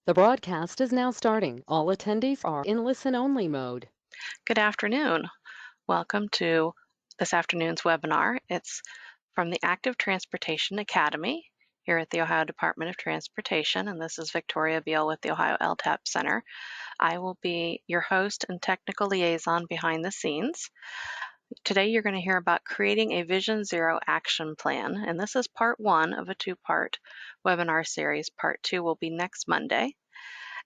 The broadcast is now starting. All attendees are in listen-only mode. Good afternoon. Welcome to this afternoon's webinar. It's from the Active Transportation Academy here at the Ohio Department of Transportation, and this is Victoria Beal with the Ohio LTAP Center. I will be your host and technical liaison behind the scenes. Today you're going to hear about creating a Vision Zero action plan, and this is part one of a two-part webinar series. Part two will be next Monday,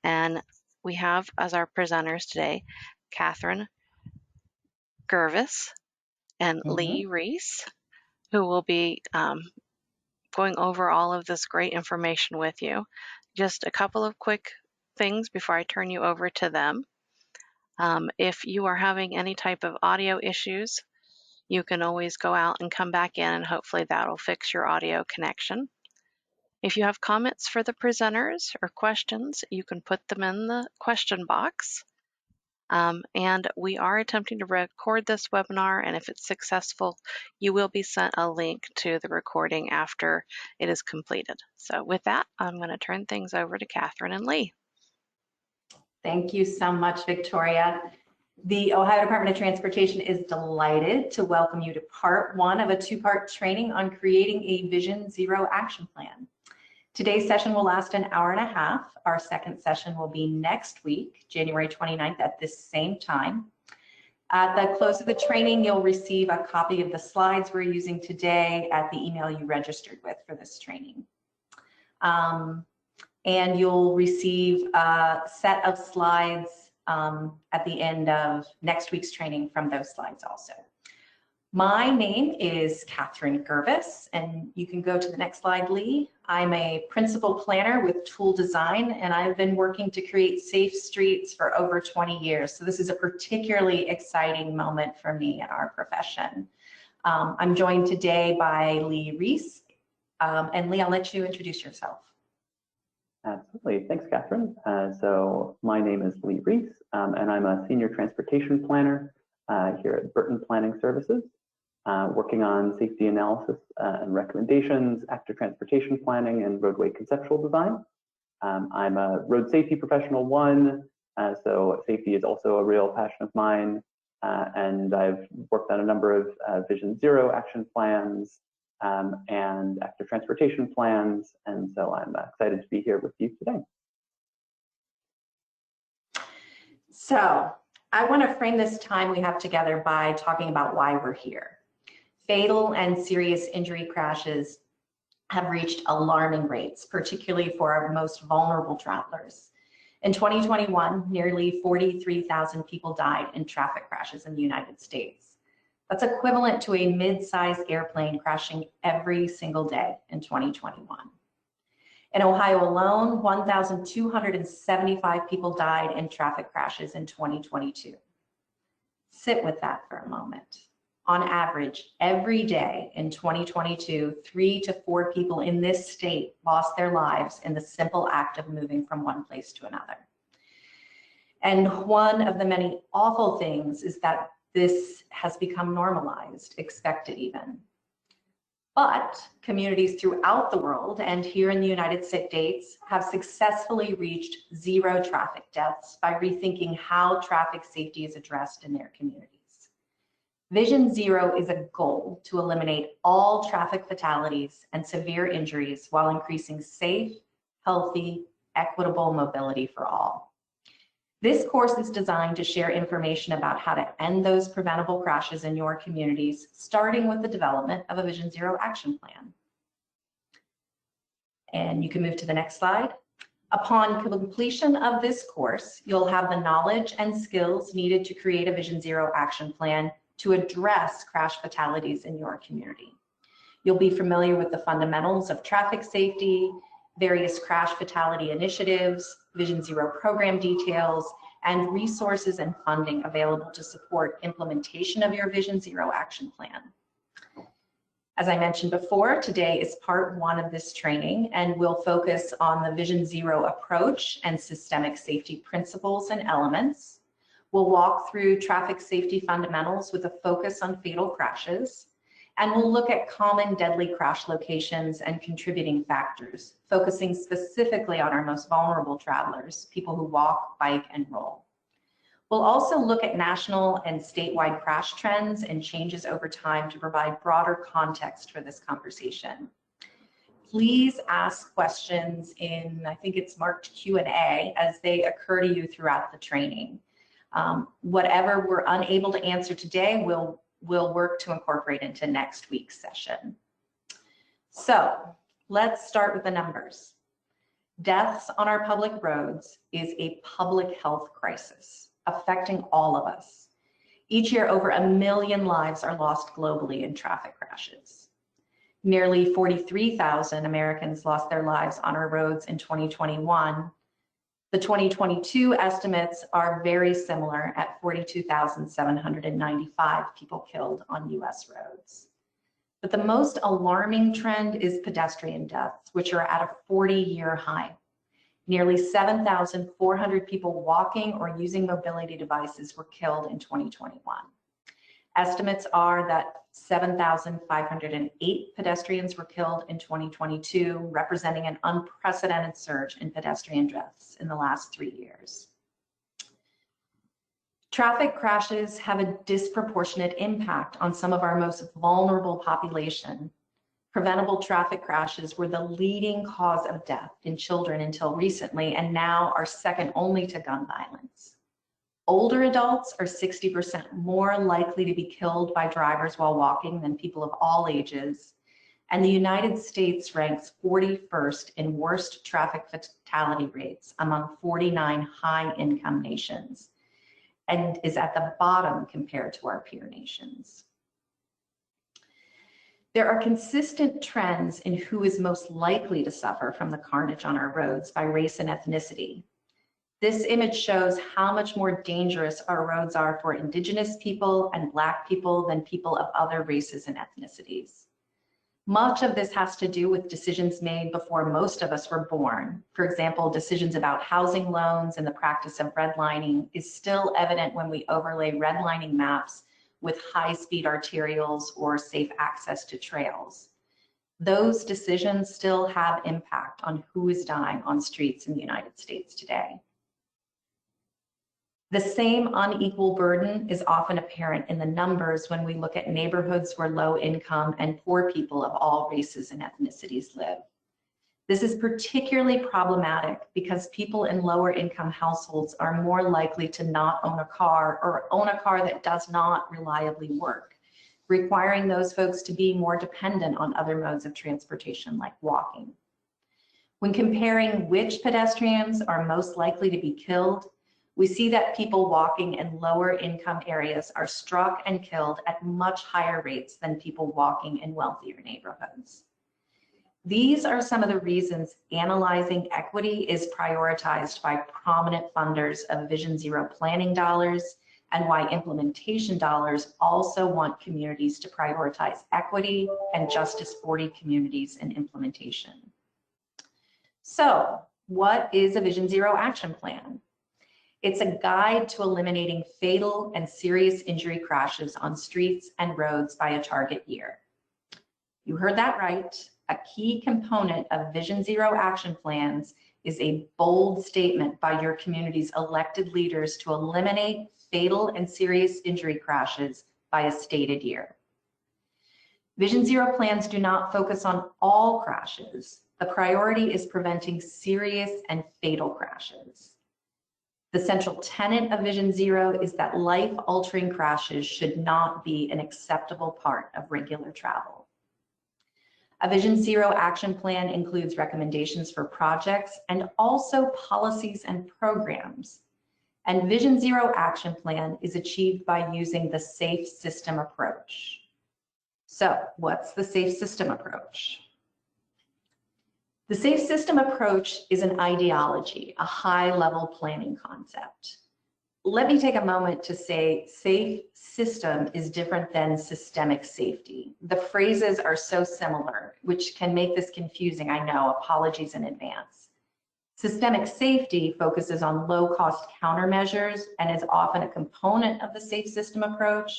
and we have as our presenters today Catherine Gervis and Lee Reese, who will be going over all of this great information with you. Just a couple of quick things before I turn you over to them. If you are having any type of audio issues, you can always go out and come back in, and hopefully that'll fix your audio connection. If you have comments for the presenters or questions, you can put them in the question box. And we are attempting to record this webinar, and if it's successful, you will be sent a link to the recording after it is completed. So with that, I'm going to turn things over to Catherine and Lee. Thank you so much, Victoria. The Ohio Department of Transportation is delighted to welcome you to part one of a two-part training on creating a Vision Zero action plan. Today's session will last an hour and a half. Our second session will be next week, January 29th at this same time. At the close of the training, you'll receive a copy of the slides we're using today at the email you registered with for this training. And you'll receive a set of slides at the end of next week's training from those slides also. My name is Catherine Gervis, and you can go to the next slide, Lee. I'm a principal planner with Tool Design, and I've been working to create safe streets for over 20 years. So this is a particularly exciting moment for me in our profession. I'm joined today by Lee Reese. And Lee, I'll let you introduce yourself. Absolutely. Thanks, Catherine. So my name is Lee Reese, and I'm a senior transportation planner here at Burton Planning Services, working on safety analysis and recommendations, active transportation planning, and roadway conceptual design. I'm a road safety professional one, so safety is also a real passion of mine, and I've worked on a number of Vision Zero action plans, and active transportation plans, and so I'm excited to be here with you today. So I want to frame this time we have together by talking about why we're here. Fatal and serious injury crashes have reached alarming rates, particularly for our most vulnerable travelers. In 2021, nearly 43,000 people died in traffic crashes in the United States. That's equivalent to a mid-sized airplane crashing every single day in 2021. In Ohio alone, 1,275 people died in traffic crashes in 2022. Sit with that for a moment. On average, every day in 2022, 3 to 4 people in this state lost their lives in the simple act of moving from one place to another. And one of the many awful things is that this has become normalized, expected even. But communities throughout the world and here in the United States have successfully reached zero traffic deaths by rethinking how traffic safety is addressed in their communities. Vision Zero is a goal to eliminate all traffic fatalities and severe injuries while increasing safe, healthy, equitable mobility for all. This course is designed to share information about how to end those preventable crashes in your communities, starting with the development of a Vision Zero action plan. And you can move to the next slide. Upon completion of this course, you'll have the knowledge and skills needed to create a Vision Zero action plan to address crash fatalities in your community. You'll be familiar with the fundamentals of traffic safety, various crash fatality initiatives, Vision Zero program details, and resources and funding available to support implementation of your Vision Zero action plan. As I mentioned before, today is part one of this training, and we'll focus on the Vision Zero approach and systemic safety principles and elements. We'll walk through traffic safety fundamentals with a focus on fatal crashes, And we'll look at common deadly crash locations and contributing factors, focusing specifically on our most vulnerable travelers, people who walk, bike, and roll. We'll also look at national and statewide crash trends and changes over time to provide broader context for this conversation. Please ask questions in, I think it's marked Q&A, as they occur to you throughout the training. Whatever we're unable to answer today, we'll work to incorporate into next week's session. So let's start with the numbers. Deaths on our public roads is a public health crisis affecting all of us. Each year, over 1 million lives are lost globally in traffic crashes. Nearly 43,000 Americans lost their lives on our roads in 2021. The 2022 estimates are very similar at 42,795 people killed on US roads. But the most alarming trend is pedestrian deaths, which are at a 40-year high. Nearly 7,400 people walking or using mobility devices were killed in 2021. Estimates are that 7,508 pedestrians were killed in 2022, representing an unprecedented surge in pedestrian deaths in the last 3 years. Traffic crashes have a disproportionate impact on some of our most vulnerable population. Preventable traffic crashes were the leading cause of death in children until recently, and now are second only to gun violence. Older adults are 60% more likely to be killed by drivers while walking than people of all ages. And the United States ranks 41st in worst traffic fatality rates among 49 high-income nations, and is at the bottom compared to our peer nations. There are consistent trends in who is most likely to suffer from the carnage on our roads by race and ethnicity. This image shows how much more dangerous our roads are for Indigenous people and Black people than people of other races and ethnicities. Much of this has to do with decisions made before most of us were born. For example, decisions about housing loans and the practice of redlining is still evident when we overlay redlining maps with high-speed arterials or safe access to trails. Those decisions still have impact on who is dying on streets in the United States today. The same unequal burden is often apparent in the numbers when we look at neighborhoods where low income and poor people of all races and ethnicities live. This is particularly problematic because people in lower income households are more likely to not own a car, or own a car that does not reliably work, requiring those folks to be more dependent on other modes of transportation like walking. When comparing which pedestrians are most likely to be killed, we see that people walking in lower income areas are struck and killed at much higher rates than people walking in wealthier neighborhoods. These are some of the reasons analyzing equity is prioritized by prominent funders of Vision Zero planning dollars, and why implementation dollars also want communities to prioritize equity and Justice 40 communities in implementation. So, what is a Vision Zero action plan? It's a guide to eliminating fatal and serious injury crashes on streets and roads by a target year. You heard that right. A key component of Vision Zero action plans is a bold statement by your community's elected leaders to eliminate fatal and serious injury crashes by a stated year. Vision Zero plans do not focus on all crashes. The priority is preventing serious and fatal crashes. The central tenet of Vision Zero is that life-altering crashes should not be an acceptable part of regular travel. A Vision Zero action plan includes recommendations for projects and also policies and programs. And Vision Zero action plan is achieved by using the safe system approach. So, what's the safe system approach? The safe system approach is an ideology, a high-level planning concept. Let me take a moment to say safe system is different than systemic safety. The phrases are so similar, which can make this confusing, I know, apologies in advance. Systemic safety focuses on low-cost countermeasures and is often a component of the safe system approach.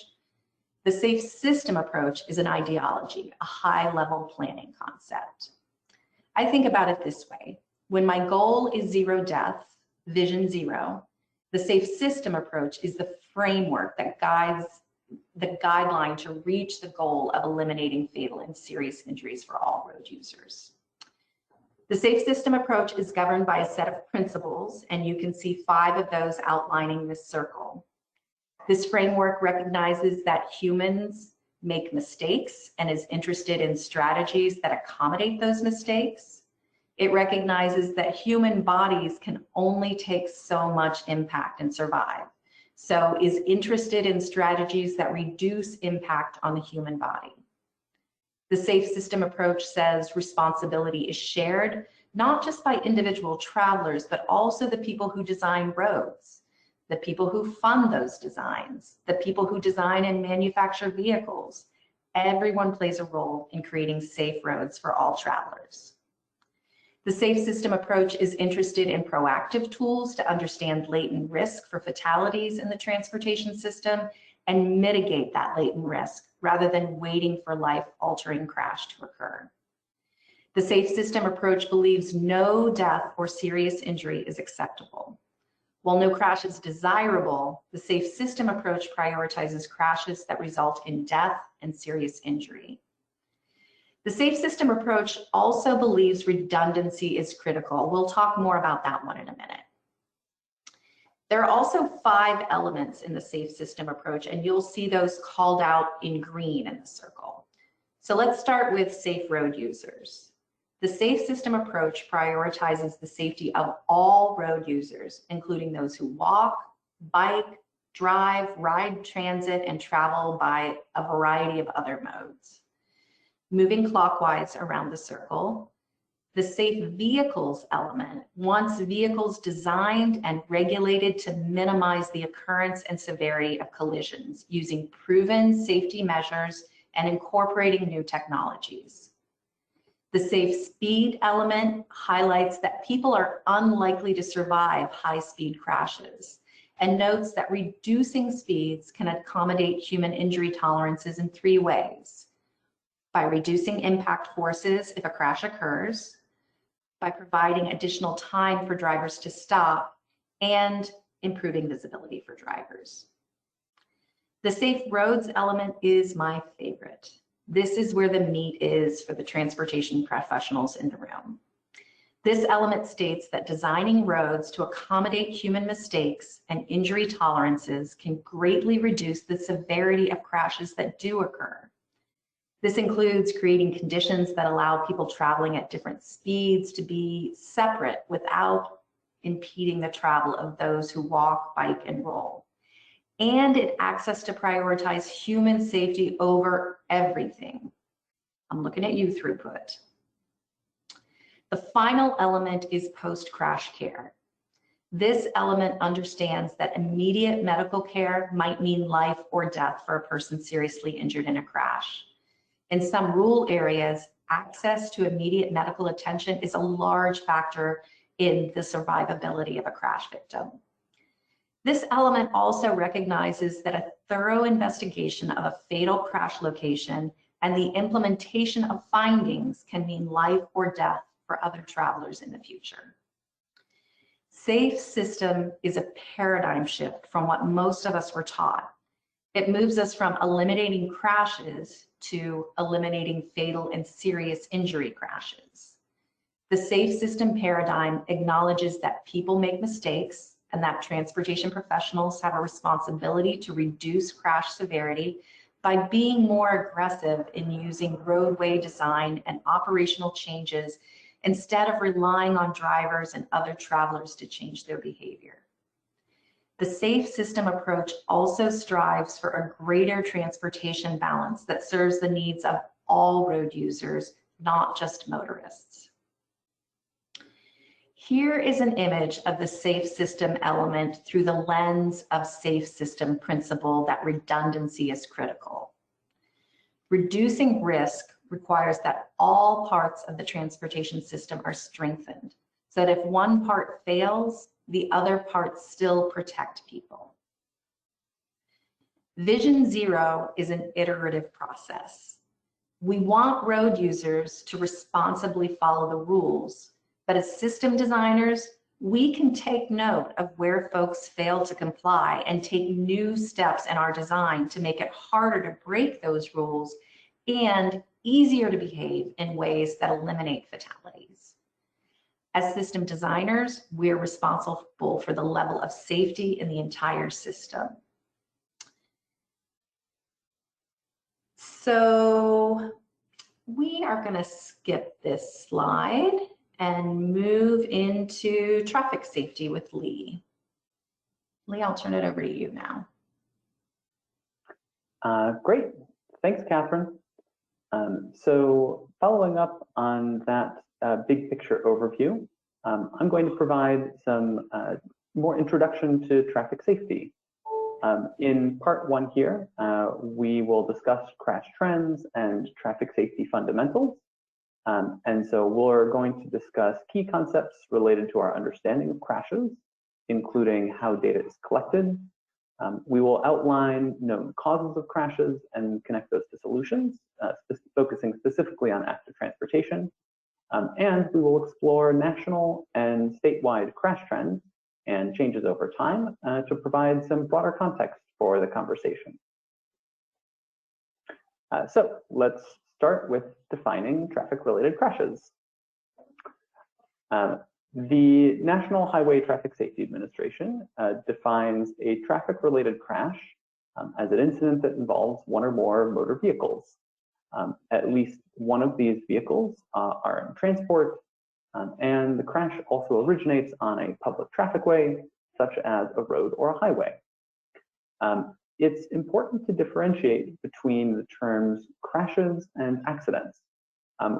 The safe system approach is an ideology, a high-level planning concept. I think about it this way. When my goal is zero death, vision zero, the safe system approach is the framework that guides the guideline to reach the goal of eliminating fatal and serious injuries for all road users. The safe system approach is governed by a set of principles, and you can see 5 of those outlining this circle. This framework recognizes that humans make mistakes and is interested in strategies that accommodate those mistakes. It recognizes that human bodies can only take so much impact and survive, so is interested in strategies that reduce impact on the human body. The safe system approach says responsibility is shared, not just by individual travelers, but also the people who design roads, the people who fund those designs, the people who design and manufacture vehicles. Everyone plays a role in creating safe roads for all travelers. The safe system approach is interested in proactive tools to understand latent risk for fatalities in the transportation system and mitigate that latent risk rather than waiting for life-altering crash to occur. The safe system approach believes no death or serious injury is acceptable. While no crash is desirable, the safe system approach prioritizes crashes that result in death and serious injury. The safe system approach also believes redundancy is critical. We'll talk more about that one in a minute. There are also 5 elements in the safe system approach, and you'll see those called out in green in the circle. So let's start with safe road users. The safe system approach prioritizes the safety of all road users, including those who walk, bike, drive, ride transit, and travel by a variety of other modes. Moving clockwise around the circle, the safe vehicles element wants vehicles designed and regulated to minimize the occurrence and severity of collisions using proven safety measures and incorporating new technologies. The safe speed element highlights that people are unlikely to survive high-speed crashes and notes that reducing speeds can accommodate human injury tolerances in 3 ways: by reducing impact forces if a crash occurs, by providing additional time for drivers to stop, and improving visibility for drivers. The safe roads element is my favorite. This is where the meat is for the transportation professionals in the room. This element states that designing roads to accommodate human mistakes and injury tolerances can greatly reduce the severity of crashes that do occur. This includes creating conditions that allow people traveling at different speeds to be separate without impeding the travel of those who walk, bike, and roll. And it acts us to prioritize human safety over everything. I'm looking at you, throughput. The final element is post-crash care. This element understands that immediate medical care might mean life or death for a person seriously injured in a crash. In some rural areas, access to immediate medical attention is a large factor in the survivability of a crash victim. This element also recognizes that a thorough investigation of a fatal crash location and the implementation of findings can mean life or death for other travelers in the future. Safe system is a paradigm shift from what most of us were taught. It moves us from eliminating crashes to eliminating fatal and serious injury crashes. The safe system paradigm acknowledges that people make mistakes and that transportation professionals have a responsibility to reduce crash severity by being more aggressive in using roadway design and operational changes instead of relying on drivers and other travelers to change their behavior. The safe system approach also strives for a greater transportation balance that serves the needs of all road users, not just motorists. Here is an image of the safe system element through the lens of safe system principle that redundancy is critical. Reducing risk requires that all parts of the transportation system are strengthened, so that if one part fails, the other parts still protect people. Vision Zero is an iterative process. We want road users to responsibly follow the rules, but as system designers, we can take note of where folks fail to comply and take new steps in our design to make it harder to break those rules and easier to behave in ways that eliminate fatalities. As system designers, we're responsible for the level of safety in the entire system. So we are going to skip this slide and move into traffic safety with Lee. Lee, I'll turn it over to you now. Great. Thanks, Catherine. So following up on that big picture overview, I'm going to provide some more introduction to traffic safety. In part one here, we will discuss crash trends and traffic safety fundamentals. And so we're going to discuss key concepts related to our understanding of crashes, including how data is collected. We will outline known causes of crashes and connect those to solutions, focusing specifically on active transportation. And we will explore national and statewide crash trends and changes over time to provide some broader context for the conversation. So let's start with defining traffic-related crashes. The National Highway Traffic Safety Administration defines a traffic-related crash as an incident that involves one or more motor vehicles. At least one of these vehicles are in transport, and the crash also originates on a public trafficway, such as a road or a highway. It's important to differentiate between the terms crashes and accidents.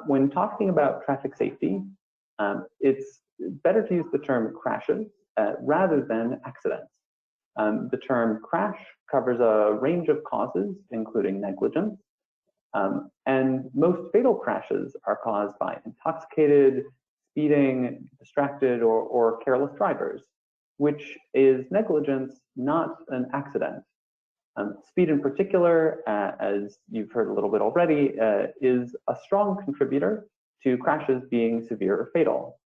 When talking about traffic safety, it's better to use the term crashes rather than accidents. The term crash covers a range of causes, including negligence, and most fatal crashes are caused by intoxicated, speeding, distracted, or careless drivers, which is negligence, not an accident. Speed in particular, as you've heard a little bit already, is a strong contributor to crashes being severe or fatal.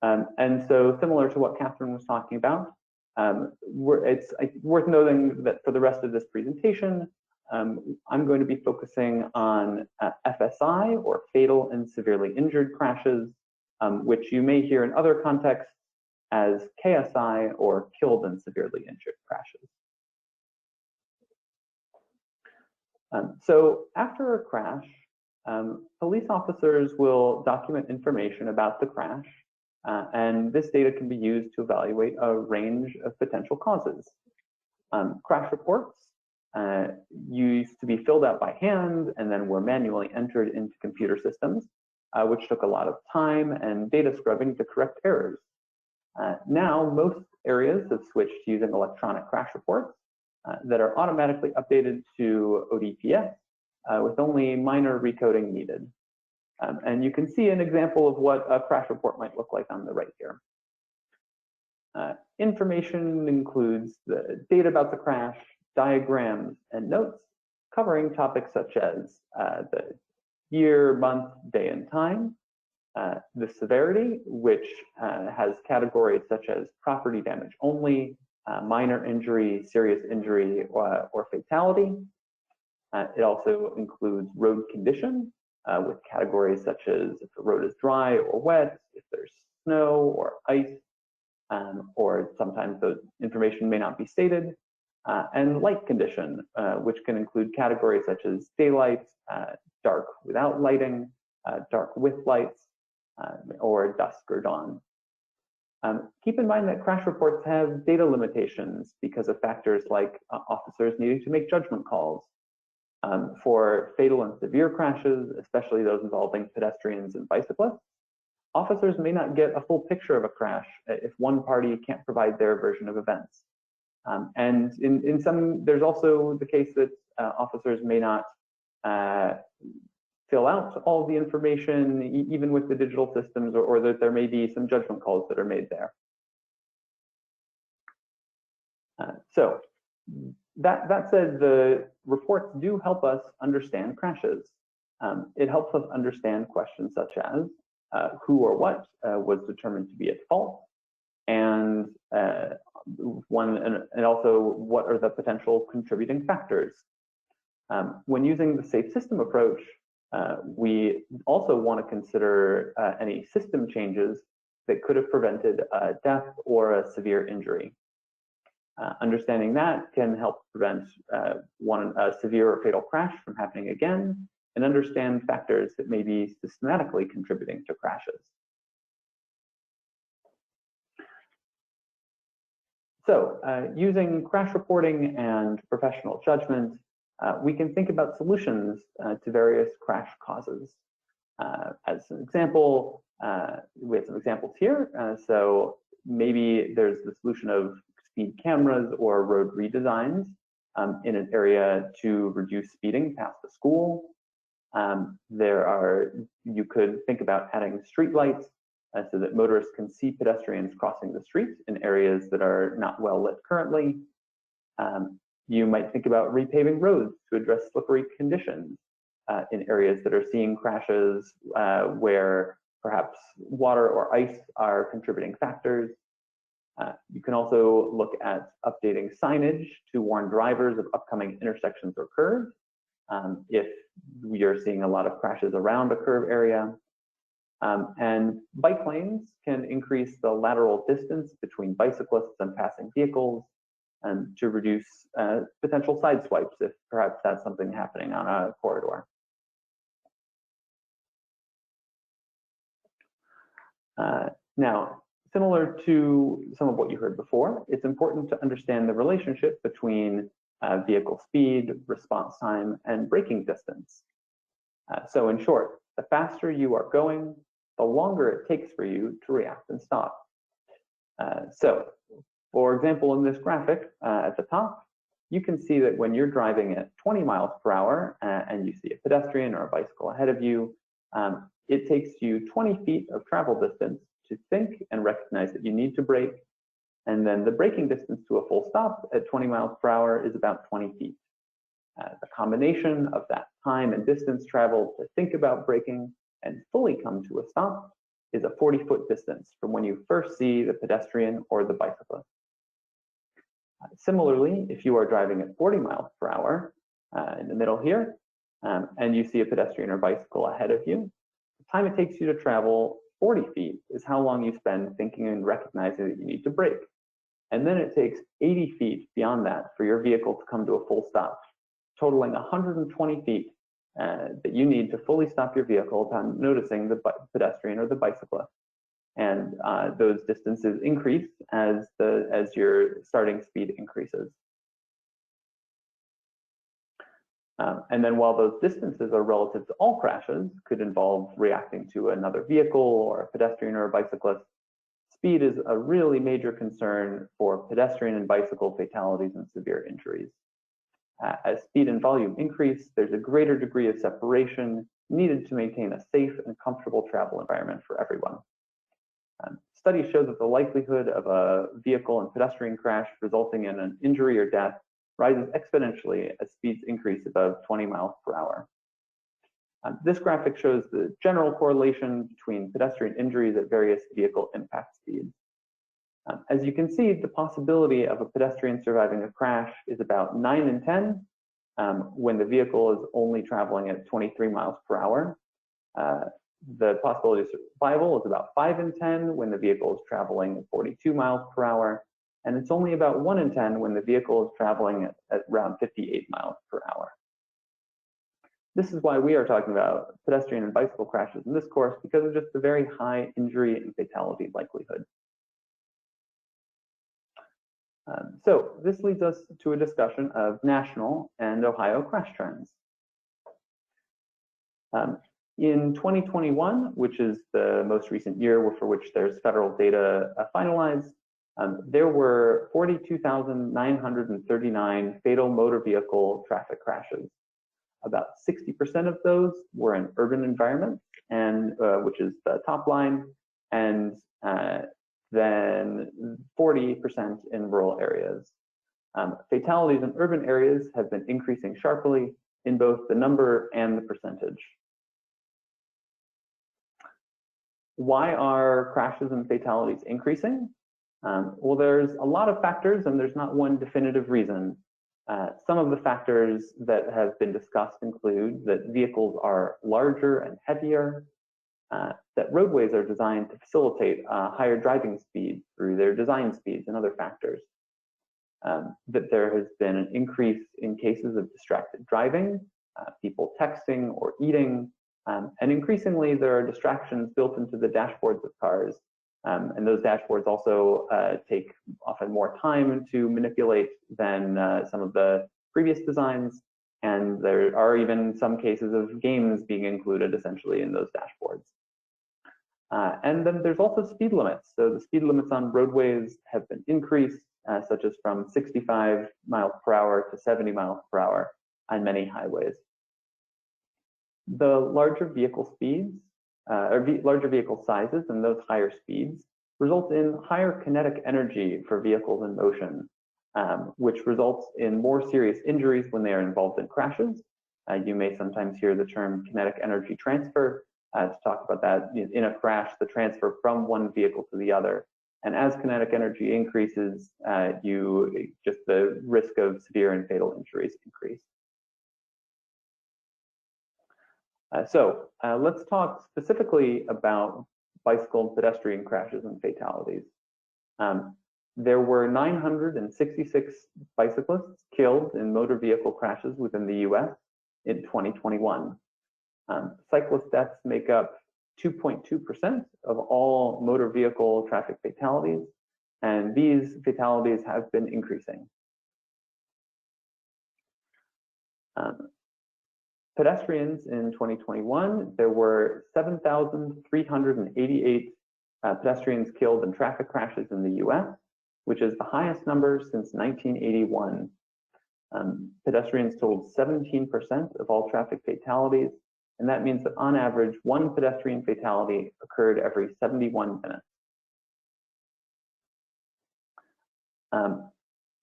And so similar to what Catherine was talking about, it's worth noting that for the rest of this presentation, I'm going to be focusing on FSI, or fatal and severely injured crashes, which you may hear in other contexts as KSI, or killed and severely injured crashes. So after a crash, police officers will document information about the crash, and this data can be used to evaluate a range of potential causes. Crash reports used to be filled out by hand and then were manually entered into computer systems, which took a lot of time and data scrubbing to correct errors. Now, most areas have switched to using electronic crash reports that are automatically updated to ODPS with only minor recoding needed. And you can see an example of what a crash report might look like on the right here. Information includes the data about the crash, diagrams, and notes covering topics such as the year, month, day, and time, the severity, which has categories such as property damage only, minor injury, serious injury, or fatality. It also includes road condition, with categories such as if the road is dry or wet, if there's snow or ice, or sometimes the information may not be stated, and light condition, which can include categories such as daylight, dark without lighting, dark with lights, or dusk or dawn. Keep in mind that crash reports have data limitations because of factors like officers needing to make judgment calls. For fatal and severe crashes, especially those involving pedestrians and bicyclists, officers may not get a full picture of a crash if one party can't provide their version of events. And in some, there's also the case that officers may not fill out all the information, even with the digital systems, or that there may be some judgment calls that are made there. So That said, the reports do help us understand crashes. It helps us understand questions such as who or what was determined to be at fault, and also what are the potential contributing factors. When using the safe system approach, we also want to consider any system changes that could have prevented a death or a severe injury. Understanding that can help prevent a severe or fatal crash from happening again, and understand factors that may be systematically contributing to crashes. So using crash reporting and professional judgment, we can think about solutions to various crash causes. As an example, we have some examples here. So maybe there's the solution of speed cameras or road redesigns in an area to reduce speeding past the school. You could think about adding streetlights so that motorists can see pedestrians crossing the street in areas that are not well lit currently. You might think about repaving roads to address slippery conditions in areas that are seeing crashes where perhaps water or ice are contributing factors. You can also look at updating signage to warn drivers of upcoming intersections or curves if we are seeing a lot of crashes around a curve area. And bike lanes can increase the lateral distance between bicyclists and passing vehicles to reduce potential side swipes if perhaps that's something happening on a corridor. Now, similar to some of what you heard before, it's important to understand the relationship between vehicle speed, response time, and braking distance. So in short, the faster you are going, the longer it takes for you to react and stop. So, for example, in this graphic at the top, you can see that when you're driving at 20 miles per hour and you see a pedestrian or a bicycle ahead of you, it takes you 20 feet of travel distance to think and recognize that you need to brake. And then the braking distance to a full stop at 20 miles per hour is about 20 feet. The combination of that time and distance traveled to think about braking and fully come to a stop is a 40-foot distance from when you first see the pedestrian or the bicyclist. Similarly, if you are driving at 40 miles per hour in the middle here, and you see a pedestrian or bicycle ahead of you, the time it takes you to travel 40 feet is how long you spend thinking and recognizing that you need to brake. And then it takes 80 feet beyond that for your vehicle to come to a full stop, totaling 120 feet that you need to fully stop your vehicle upon noticing the pedestrian or the bicyclist. And those distances increase as your starting speed increases. And then while those distances are relative to all crashes, could involve reacting to another vehicle or a pedestrian or a bicyclist, speed is a really major concern for pedestrian and bicycle fatalities and severe injuries. As speed and volume increase, there's a greater degree of separation needed to maintain a safe and comfortable travel environment for everyone. Studies show that the likelihood of a vehicle and pedestrian crash resulting in an injury or death rises exponentially as speeds increase above 20 miles per hour. This graphic shows the general correlation between pedestrian injuries at various vehicle impact speeds. As you can see, the possibility of a pedestrian surviving a crash is about 9 in 10 when the vehicle is only traveling at 23 miles per hour. The possibility of survival is about 5 in 10 when the vehicle is traveling at 42 miles per hour. And it's only about 1 in 10 when the vehicle is traveling at around 58 miles per hour. This is why we are talking about pedestrian and bicycle crashes in this course, because of just the very high injury and fatality likelihood. So this leads us to a discussion of national and Ohio crash trends. In 2021, which is the most recent year for which there's federal data finalized, there were 42,939 fatal motor vehicle traffic crashes. About 60% of those were in urban environments, and which is the top line, and then 40% in rural areas. Fatalities in urban areas have been increasing sharply in both the number and the percentage. Why are crashes and fatalities increasing? Well, there's a lot of factors and there's not one definitive reason. Some of the factors that have been discussed include that vehicles are larger and heavier, that roadways are designed to facilitate higher driving speed through their design speeds and other factors, that there has been an increase in cases of distracted driving, people texting or eating, and increasingly there are distractions built into the dashboards of cars. And those dashboards also take often more time to manipulate than some of the previous designs. And there are even some cases of games being included essentially in those dashboards. And then there's also speed limits. So the speed limits on roadways have been increased, such as from 65 miles per hour to 70 miles per hour on many highways. The larger vehicle speeds, larger vehicle sizes and those higher speeds result in higher kinetic energy for vehicles in motion, which results in more serious injuries when they are involved in crashes. You may sometimes hear the term kinetic energy transfer to talk about that. In a crash, the transfer from one vehicle to the other. And as kinetic energy increases, just the risk of severe and fatal injuries increase. So let's talk specifically about bicycle and pedestrian crashes and fatalities. There were 966 bicyclists killed in motor vehicle crashes within the US in 2021. Cyclist deaths make up 2.2% of all motor vehicle traffic fatalities, and these fatalities have been increasing. Pedestrians in 2021, there were 7,388 pedestrians killed in traffic crashes in the US, which is the highest number since 1981. Pedestrians totaled 17% of all traffic fatalities, and that means that on average, one pedestrian fatality occurred every 71 minutes.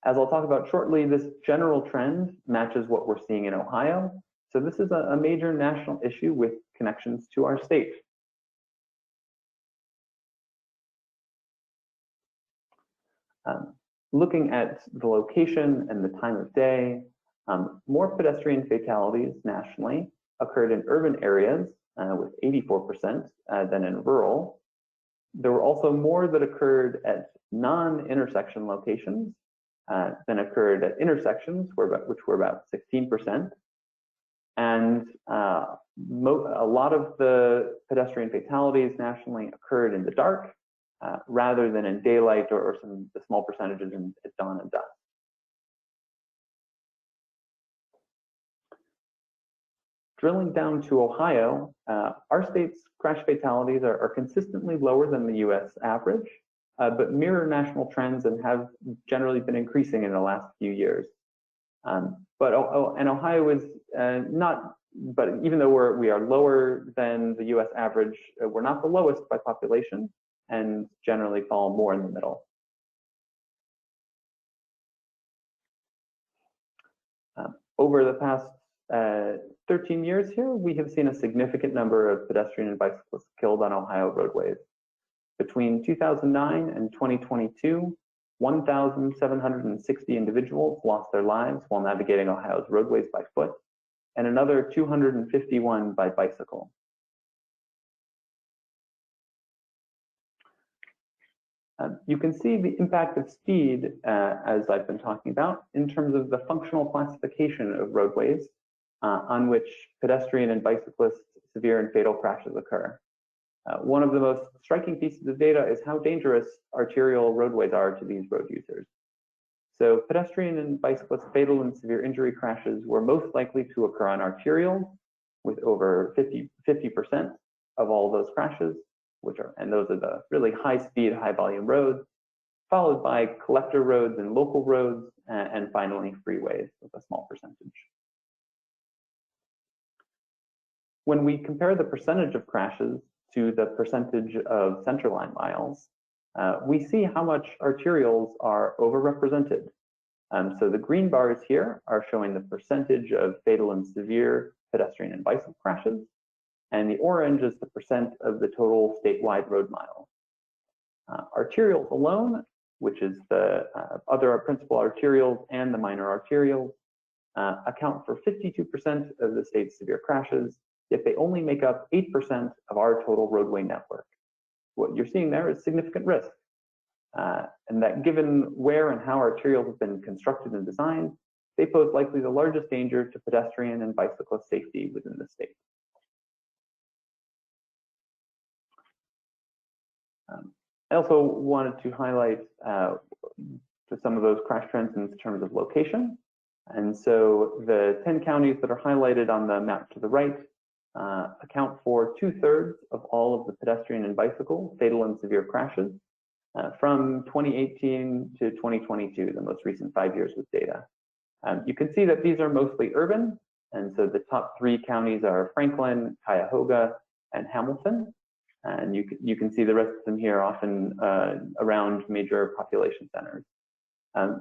As I'll talk about shortly, this general trend matches what we're seeing in Ohio. So this is a major national issue with connections to our state. Looking at the location and the time of day, more pedestrian fatalities nationally occurred in urban areas with 84% than in rural. There were also more that occurred at non-intersection locations than occurred at intersections, which were about 16%. And a lot of the pedestrian fatalities nationally occurred in the dark rather than in daylight or the small percentages at dawn and dusk. Drilling down to Ohio, our state's crash fatalities are consistently lower than the US average, but mirror national trends and have generally been increasing in the last few years. And Ohio is but even though we are lower than the US average, we're not the lowest by population and generally fall more in the middle. Over the past 13 years here, we have seen a significant number of pedestrian and bicyclists killed on Ohio roadways. Between 2009 and 2022, 1,760 individuals lost their lives while navigating Ohio's roadways by foot, and another 251 by bicycle. You can see the impact of speed, as I've been talking about, in terms of the functional classification of roadways on which pedestrian and bicyclist severe and fatal crashes occur. One of the most striking pieces of data is how dangerous arterial roadways are to these road users. So pedestrian and bicyclist fatal and severe injury crashes were most likely to occur on arterials, with over 50% of all those crashes, and those are the really high speed, high volume roads, followed by collector roads and local roads, and finally freeways with a small percentage. When we compare the percentage of crashes to the percentage of centerline miles, we see how much arterials are overrepresented. So the green bars here are showing the percentage of fatal and severe pedestrian and bicycle crashes, and the orange is the percent of the total statewide road miles. Arterials alone, which is the other principal arterials and the minor arterials, account for 52% of the state's severe crashes, yet they only make up 8% of our total roadway network. What you're seeing there is significant risk, and that given where and how arterials have been constructed and designed, they pose likely the largest danger to pedestrian and bicyclist safety within the state. I also wanted to highlight some of those crash trends in terms of location. And so the 10 counties that are highlighted on the map to the right account for 2/3 of all of the pedestrian and bicycle fatal and severe crashes from 2018 to 2022, the most recent 5 years with data. You can see that these are mostly urban, and so the top 3 counties are Franklin, Cuyahoga, and Hamilton. And you can see the rest of them here, often around major population centers.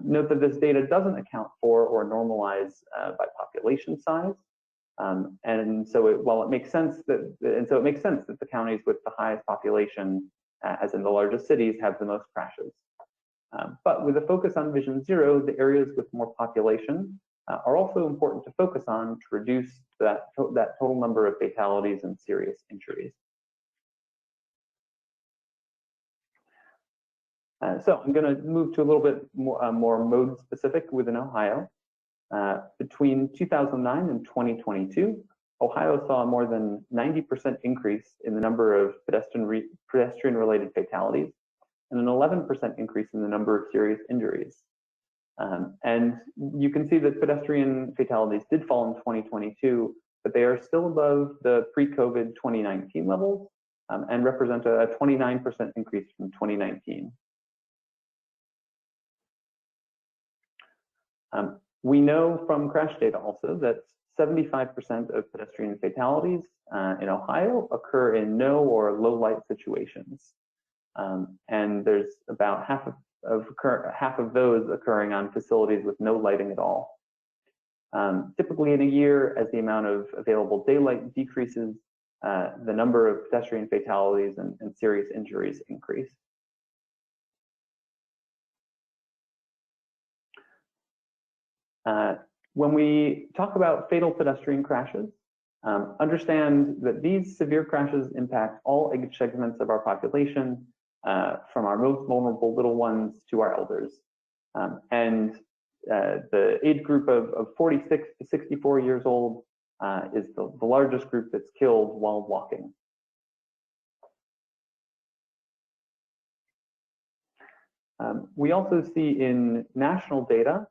Note that this data doesn't account for or normalize by population size, and so while it makes sense that the counties with the highest population, as in the largest cities, have the most crashes. But with a focus on Vision Zero, the areas with more population are also important to focus on to reduce that total number of fatalities and serious injuries. So I'm going to move to a little bit more mode specific within Ohio. Between 2009 and 2022, Ohio saw a more than 90% increase in the number of pedestrian-related fatalities and an 11% increase in the number of serious injuries. And you can see that pedestrian fatalities did fall in 2022, but they are still above the pre-COVID 2019 levels and represent a 29% increase from 2019. We know from crash data also that 75% of pedestrian fatalities in Ohio occur in no or low light situations. And there's about half of those occurring on facilities with no lighting at all. Typically in a year, as the amount of available daylight decreases, the number of pedestrian fatalities and serious injuries increase. When we talk about fatal pedestrian crashes, understand that these severe crashes impact all age segments of our population, from our most vulnerable little ones to our elders. And the age group of 46 to 64 years old is the largest group that's killed while walking. We also see in national data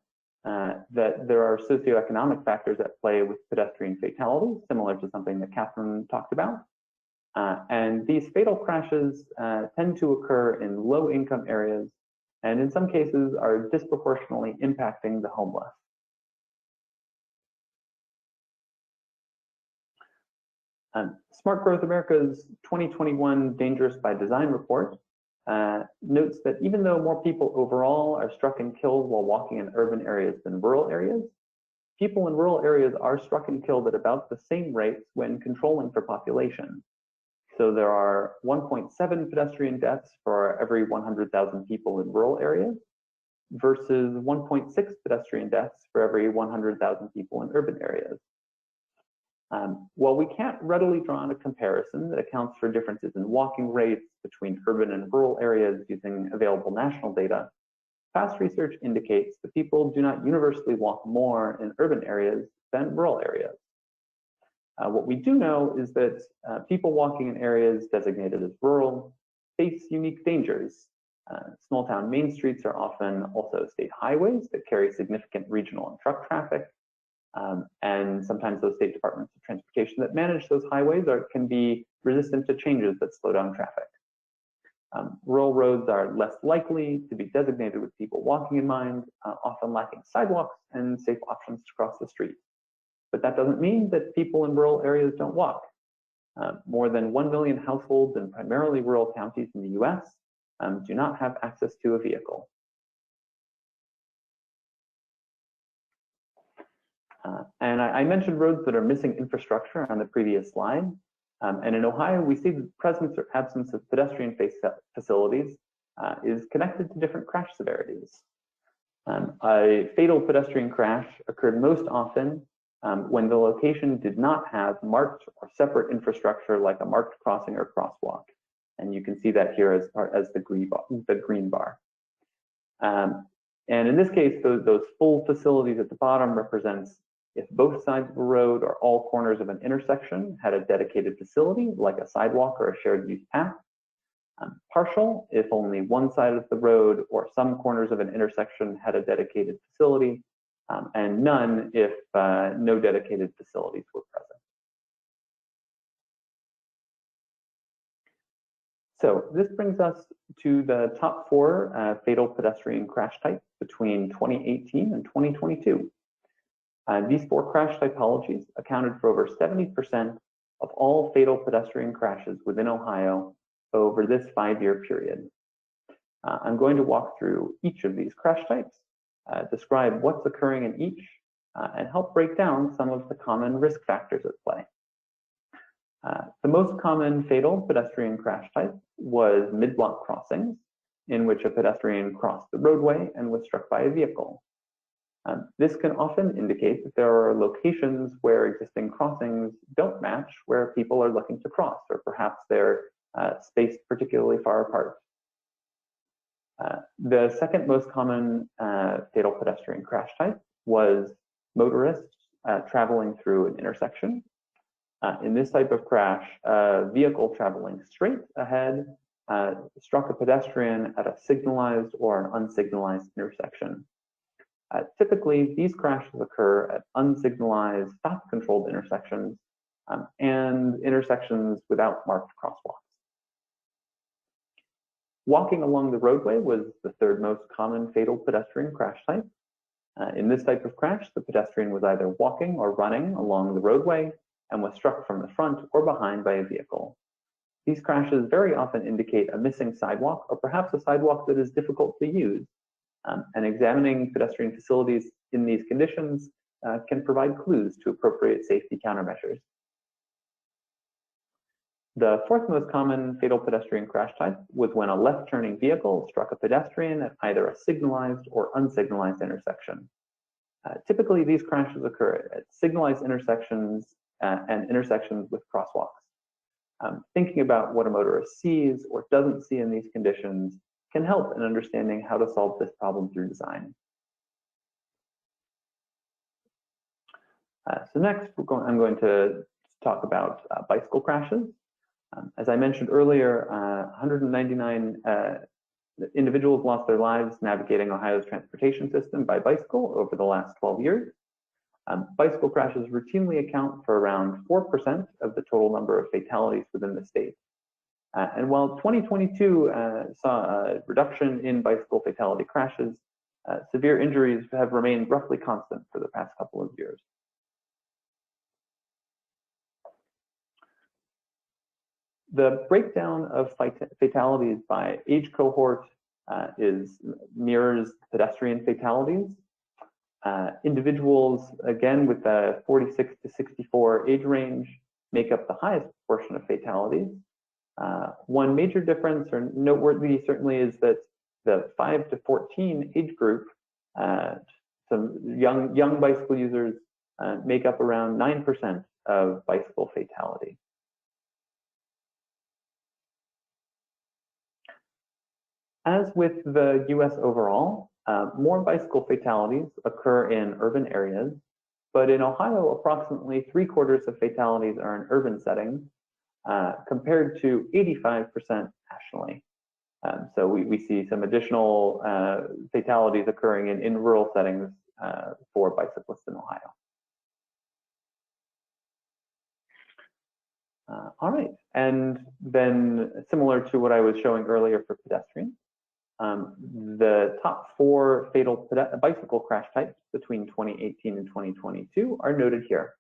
that there are socioeconomic factors at play with pedestrian fatalities, similar to something that Catherine talked about. And these fatal crashes tend to occur in low-income areas, and in some cases are disproportionately impacting the homeless. Smart Growth America's 2021 Dangerous by Design report notes that even though more people overall are struck and killed while walking in urban areas than rural areas, people in rural areas are struck and killed at about the same rates when controlling for population. So there are 1.7 pedestrian deaths for every 100,000 people in rural areas versus 1.6 pedestrian deaths for every 100,000 people in urban areas. While we can't readily draw on a comparison that accounts for differences in walking rates between urban and rural areas using available national data, past research indicates that people do not universally walk more in urban areas than rural areas. What we do know is that people walking in areas designated as rural face unique dangers. Small town main streets are often also state highways that carry significant regional and truck traffic. And sometimes those state departments of transportation that manage those highways can be resistant to changes that slow down traffic. Rural roads are less likely to be designated with people walking in mind, often lacking sidewalks and safe options to cross the street. But that doesn't mean that people in rural areas don't walk. More than 1 million households in primarily rural counties in the US do not have access to a vehicle. And I mentioned roads that are missing infrastructure on the previous slide. And in Ohio, we see the presence or absence of pedestrian facilities is connected to different crash severities. A fatal pedestrian crash occurred most often when the location did not have marked or separate infrastructure like a marked crossing or crosswalk. And you can see that here as the green bar. And in this case, those full facilities at the bottom represents if both sides of a road or all corners of an intersection had a dedicated facility like a sidewalk or a shared use path. Partial, if only one side of the road or some corners of an intersection had a dedicated facility, and none if no dedicated facilities were present. So this brings us to the top 4 fatal pedestrian crash types between 2018 and 2022. These 4 crash typologies accounted for over 70% of all fatal pedestrian crashes within Ohio over this 5-year period. I'm going to walk through each of these crash types, describe what's occurring in each, and help break down some of the common risk factors at play. The most common fatal pedestrian crash type was mid-block crossings, in which a pedestrian crossed the roadway and was struck by a vehicle. This can often indicate that there are locations where existing crossings don't match where people are looking to cross, or perhaps they're spaced particularly far apart. The second most common fatal pedestrian crash type was motorists traveling through an intersection. In this type of crash, a vehicle traveling straight ahead struck a pedestrian at a signalized or an unsignalized intersection. Typically, these crashes occur at unsignalized, stop-controlled intersections and intersections without marked crosswalks. Walking along the roadway was the third most common fatal pedestrian crash type. In this type of crash, the pedestrian was either walking or running along the roadway and was struck from the front or behind by a vehicle. These crashes very often indicate a missing sidewalk or perhaps a sidewalk that is difficult to use. And examining pedestrian facilities in these conditions can provide clues to appropriate safety countermeasures. The fourth most common fatal pedestrian crash type was when a left-turning vehicle struck a pedestrian at either a signalized or unsignalized intersection. Typically, these crashes occur at signalized intersections and intersections with crosswalks. Thinking about what a motorist sees or doesn't see in these conditions can help in understanding how to solve this problem through design. So next, I'm going to talk about bicycle crashes. As I mentioned earlier, 199 individuals lost their lives navigating Ohio's transportation system by bicycle over the last 12 years. Bicycle crashes routinely account for around 4% of the total number of fatalities within the state. And while 2022 saw a reduction in bicycle fatality crashes, severe injuries have remained roughly constant for the past couple of years. The breakdown of fatalities by age cohort mirrors pedestrian fatalities. Individuals, again, with the 46 to 64 age range make up the highest portion of fatalities. One major difference, or noteworthy certainly, is that the 5 to 14 age group, some young bicycle users make up around 9% of bicycle fatality. As with the US overall, more bicycle fatalities occur in urban areas, but in Ohio, approximately 3/4 of fatalities are in urban settings, compared to 85% nationally. So we see some additional fatalities occurring in rural settings for bicyclists in Ohio. All right, and then similar to what I was showing earlier for pedestrians, the top 4 fatal bicycle crash types between 2018 and 2022 are noted here.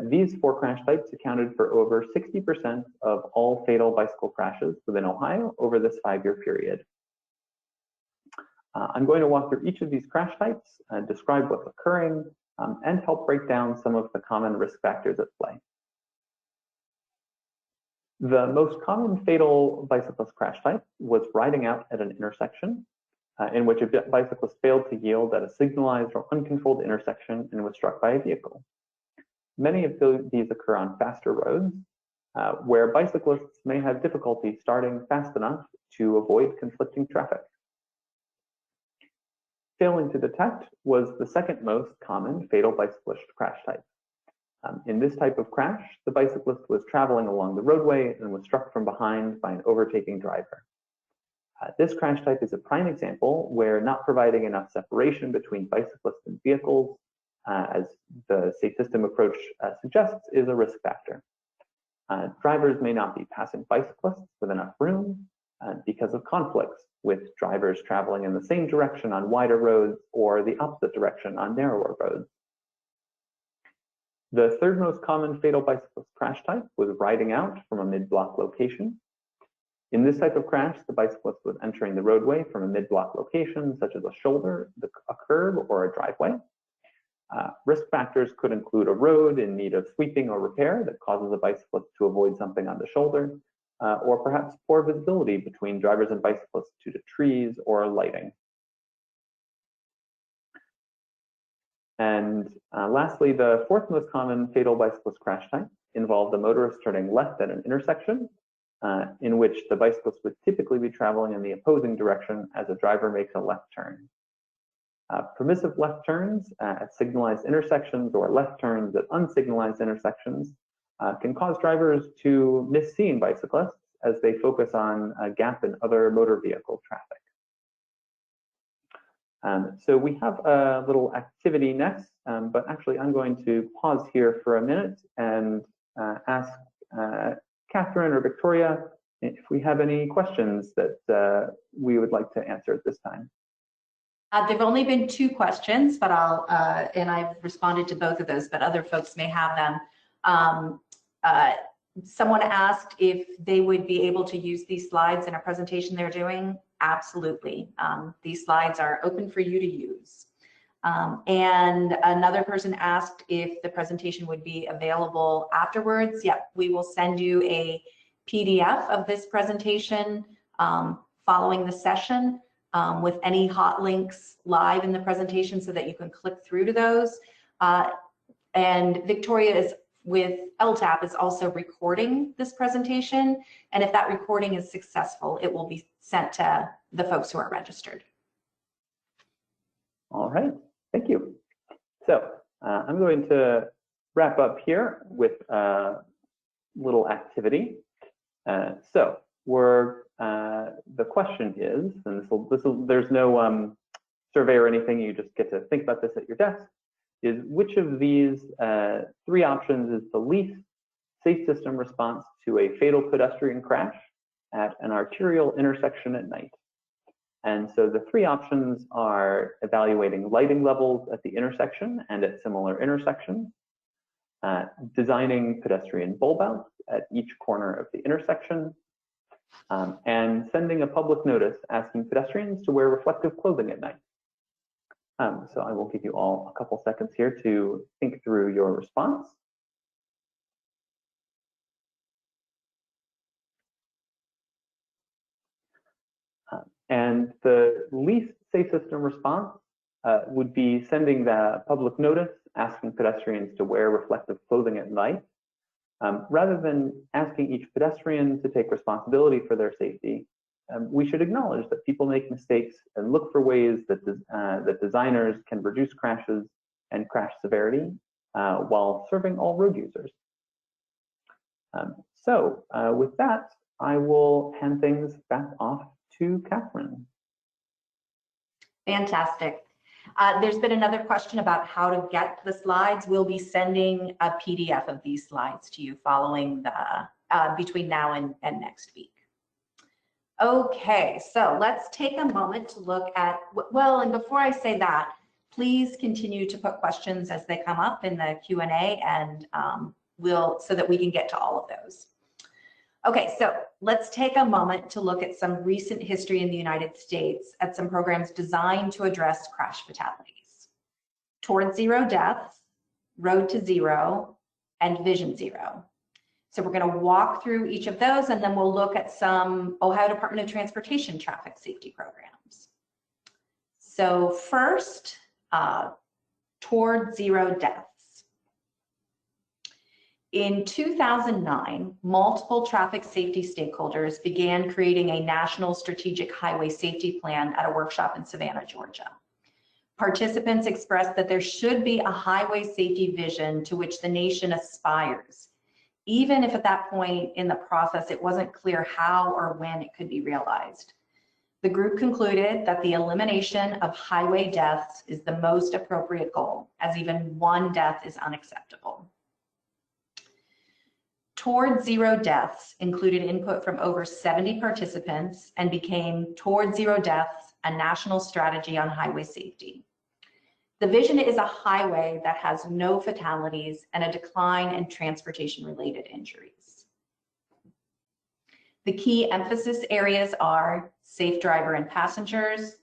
These 4 crash types accounted for over 60% of all fatal bicycle crashes within Ohio over this 5-year period. I'm going to walk through each of these crash types and describe what's occurring and help break down some of the common risk factors at play. The most common fatal bicyclist crash type was riding out at an intersection in which a bicyclist failed to yield at a signalized or uncontrolled intersection and was struck by a vehicle. Many of these occur on faster roads, where bicyclists may have difficulty starting fast enough to avoid conflicting traffic. Failing to detect was the second most common fatal bicyclist crash type. In this type of crash, the bicyclist was traveling along the roadway and was struck from behind by an overtaking driver. This crash type is a prime example where not providing enough separation between bicyclists and vehicles, as the safe system approach suggests, is a risk factor. Drivers may not be passing bicyclists with enough room because of conflicts with drivers traveling in the same direction on wider roads or the opposite direction on narrower roads. The third most common fatal bicyclist crash type was riding out from a mid-block location. In this type of crash, the bicyclist was entering the roadway from a mid-block location, such as a shoulder, a curb, or a driveway. Risk factors could include a road in need of sweeping or repair that causes a bicyclist to avoid something on the shoulder, or perhaps poor visibility between drivers and bicyclists due to trees or lighting. And lastly, the fourth most common fatal bicyclist crash type involved a motorist turning left at an intersection, in which the bicyclist would typically be traveling in the opposing direction as a driver makes a left turn. Permissive left turns at signalized intersections or left turns at unsignalized intersections can cause drivers to miss seeing bicyclists as they focus on a gap in other motor vehicle traffic. So we have a little activity next, but actually I'm going to pause here for a minute and ask Catherine or Victoria if we have any questions that we would like to answer at this time. There've only been 2 questions, but and I've responded to both of those, but other folks may have them. Someone asked if they would be able to use these slides in a presentation they're doing. Absolutely. These slides are open for you to use. And another person asked if the presentation would be available afterwards. Yep, we will send you a PDF of this presentation following the session with any hot links live in the presentation so that you can click through to those. And Victoria is with LTAP is also recording this presentation. And if that recording is successful, it will be sent to the folks who are registered. All right, thank you. So I'm going to wrap up here with a little activity. So the question is, and there's no survey or anything, you just get to think about this at your desk, is which of these 3 options is the least safe system response to a fatal pedestrian crash at an arterial intersection at night? And so the 3 options are evaluating lighting levels at the intersection and at similar intersections, designing pedestrian bulb outs at each corner of the intersection, and sending a public notice asking pedestrians to wear reflective clothing at night. So I will give you all a couple seconds here to think through your response. And the least safe system response would be sending the public notice asking pedestrians to wear reflective clothing at night. Rather than asking each pedestrian to take responsibility for their safety, we should acknowledge that people make mistakes and look for ways that, that designers can reduce crashes and crash severity while serving all road users. So with that, I will hand things back off to Catherine. Fantastic. There's been another question about how to get the slides. We'll be sending a PDF of these slides to you following the between now and next week. Okay, so let's take a moment to look at, well, and before I say that, please continue to put questions as they come up in the Q&A, and so that we can get to all of those. Okay, so let's take a moment to look at some recent history in the United States at some programs designed to address crash fatalities. Towards Zero Deaths, Road to Zero, and Vision Zero. So we're going to walk through each of those, and then we'll look at some Ohio Department of Transportation traffic safety programs. So first, Toward Zero Deaths. In 2009, multiple traffic safety stakeholders began creating a national strategic highway safety plan at a workshop in Savannah, Georgia. Participants expressed that there should be a highway safety vision to which the nation aspires, even if at that point in the process it wasn't clear how or when it could be realized. The group concluded that the elimination of highway deaths is the most appropriate goal, as even one death is unacceptable. Toward Zero Deaths included input from over 70 participants and became Toward Zero Deaths, a national strategy on highway safety. The vision is a highway that has no fatalities and a decline in transportation-related injuries. The key emphasis areas are safe driver and passengers,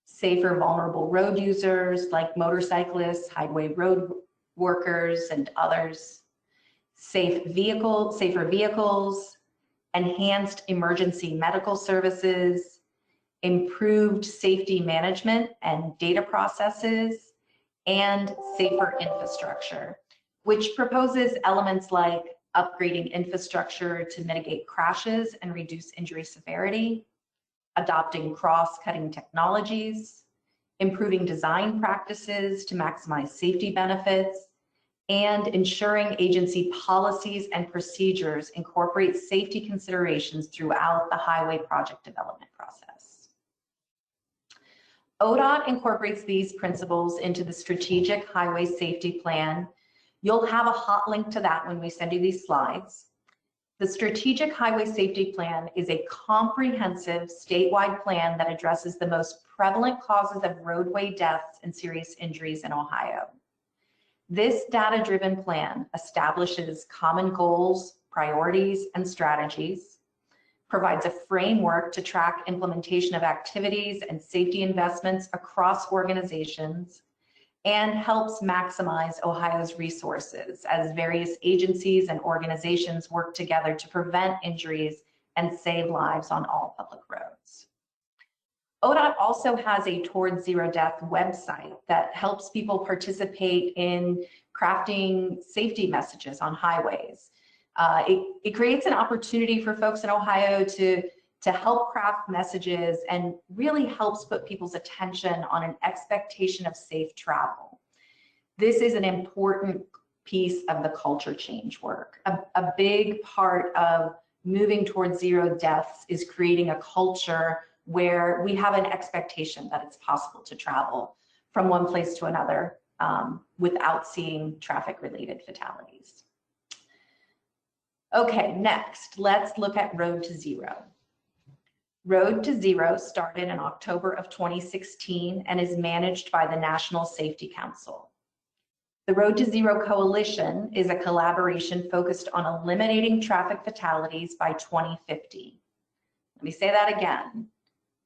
safer vulnerable road users like motorcyclists, highway road workers, and others, safer vehicles, enhanced emergency medical services, improved safety management and data processes, and safer infrastructure, which proposes elements like upgrading infrastructure to mitigate crashes and reduce injury severity, adopting cross-cutting technologies, improving design practices to maximize safety benefits, and ensuring agency policies and procedures incorporate safety considerations throughout the highway project development process. ODOT incorporates these principles into the Strategic Highway Safety Plan. You'll have a hot link to that when we send you these slides. The Strategic Highway Safety Plan is a comprehensive statewide plan that addresses the most prevalent causes of roadway deaths and serious injuries in Ohio. This data-driven plan establishes common goals, priorities, and strategies, provides a framework to track implementation of activities and safety investments across organizations, and helps maximize Ohio's resources as various agencies and organizations work together to prevent injuries and save lives on all public roads. ODOT also has a Toward Zero Death website that helps people participate in crafting safety messages on highways. It creates an opportunity for folks in Ohio to help craft messages and really helps put people's attention on an expectation of safe travel. This is an important piece of the culture change work. A big part of moving towards zero deaths is creating a culture where we have an expectation that it's possible to travel from one place to another without seeing traffic-related fatalities. Okay, next, let's look at Road to Zero. Road to Zero started in October of 2016 and is managed by the National Safety Council. The Road to Zero Coalition is a collaboration focused on eliminating traffic fatalities by 2050. Let me say that again.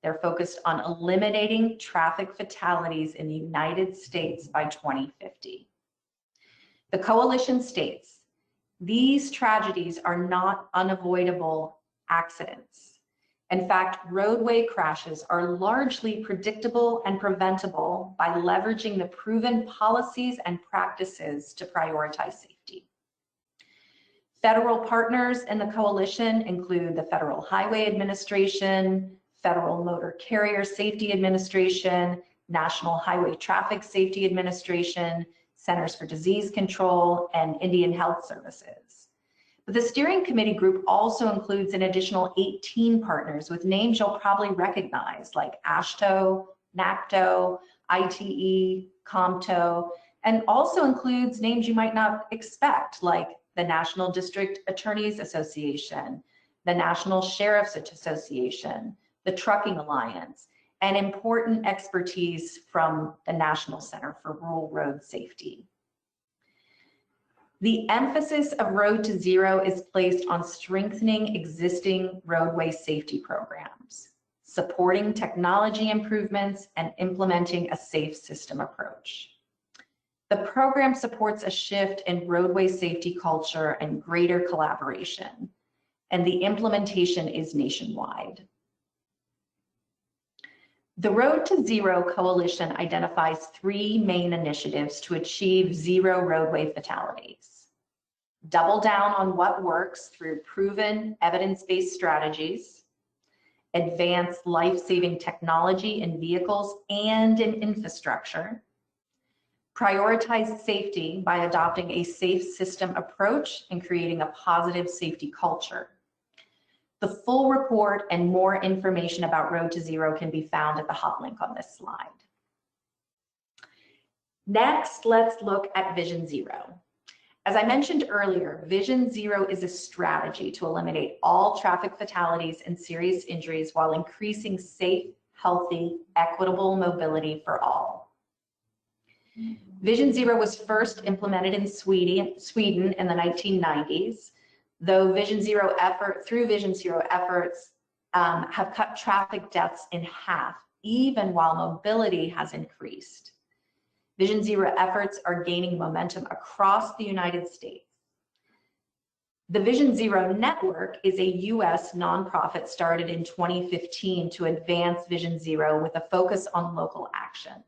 They're focused on eliminating traffic fatalities in the United States by 2050. The coalition states, these tragedies are not unavoidable accidents. In fact, roadway crashes are largely predictable and preventable by leveraging the proven policies and practices to prioritize safety. Federal partners in the coalition include the Federal Highway Administration, Federal Motor Carrier Safety Administration, National Highway Traffic Safety Administration, Centers for Disease Control, and Indian Health Services. But the steering committee group also includes an additional 18 partners with names you'll probably recognize like AASHTO, NACTO, ITE, COMTO, and also includes names you might not expect like the National District Attorneys Association, the National Sheriff's Association, the Trucking Alliance, and important expertise from the National Center for Rural Road Safety. The emphasis of Road to Zero is placed on strengthening existing roadway safety programs, supporting technology improvements, and implementing a safe system approach. The program supports a shift in roadway safety culture and greater collaboration, and the implementation is nationwide. The Road to Zero Coalition identifies 3 main initiatives to achieve zero roadway fatalities. Double down on what works through proven evidence-based strategies, advance life-saving technology in vehicles and in infrastructure, prioritize safety by adopting a safe system approach and creating a positive safety culture. The full report and more information about Road to Zero can be found at the hot link on this slide. Next, let's look at Vision Zero. As I mentioned earlier, Vision Zero is a strategy to eliminate all traffic fatalities and serious injuries while increasing safe, healthy, equitable mobility for all. Vision Zero was first implemented in Sweden in the 1990s. Though Vision Zero efforts have cut traffic deaths in half, even while mobility has increased. Vision Zero efforts are gaining momentum across the United States. The Vision Zero Network is a US nonprofit started in 2015 to advance Vision Zero with a focus on local action.